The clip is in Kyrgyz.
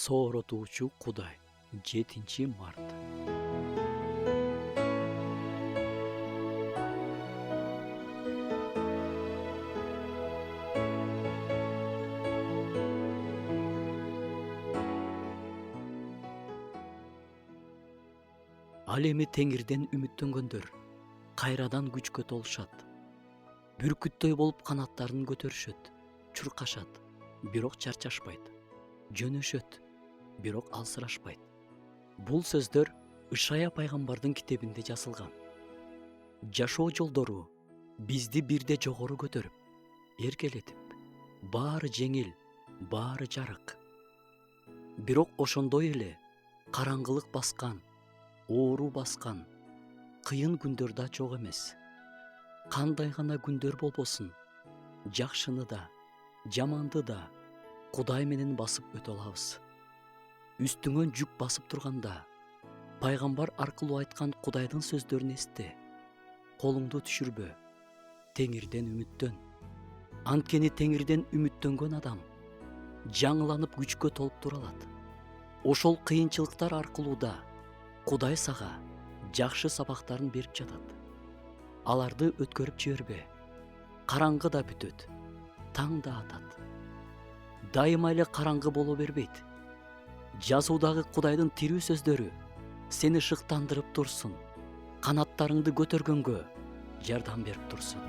Сооротуучу Кудай. 7 март. Ал эми Теңирден үмүттөнгөндөр кайрадан күчкө толушат. Бүркүттөй болуп канаттарын көтөрүшөт, чуркашат, бирок чарчашпайт. Жөнөшөт, бирок алсырашпайт. Бул сөздөр Ышая пайгамбардын китебинде жазылган. Жашоо жолдору бизди бирде жогору көтөрүп, эркелетип, баары жеңил, баары жарык. Бирок ошондой эле караңгылык баскан, оору баскан, кыйын күндөр да жок эмес. Кандай гана күндөр болбосун, жакшыны да, жаманды да Кудай менен басып өтө алабыз. Үстүңөн жүк басып турганда, пайгамбар аркылуу айткан Кудайдын сөздөрүн эсте. Колуңду түшүрбө, Теңирден үмүттөн. Анткени Теңирден үмүттөнгөн адам жаңыланып күчкө толуп тура алат. Ошол кыйынчылыктар аркылуу да Кудай сага жакшы сабактарын берип жатат. Аларды өткөрүп жибербе. Караңгы да бүтөт, таң да атат. Дайыма эле караңгы боло бербейт. Жазуудагы Кудайдын тирүү сөздөрү сени шыктандырып турсун, канаттарыңды көтөргөнгө жардам берип турсун.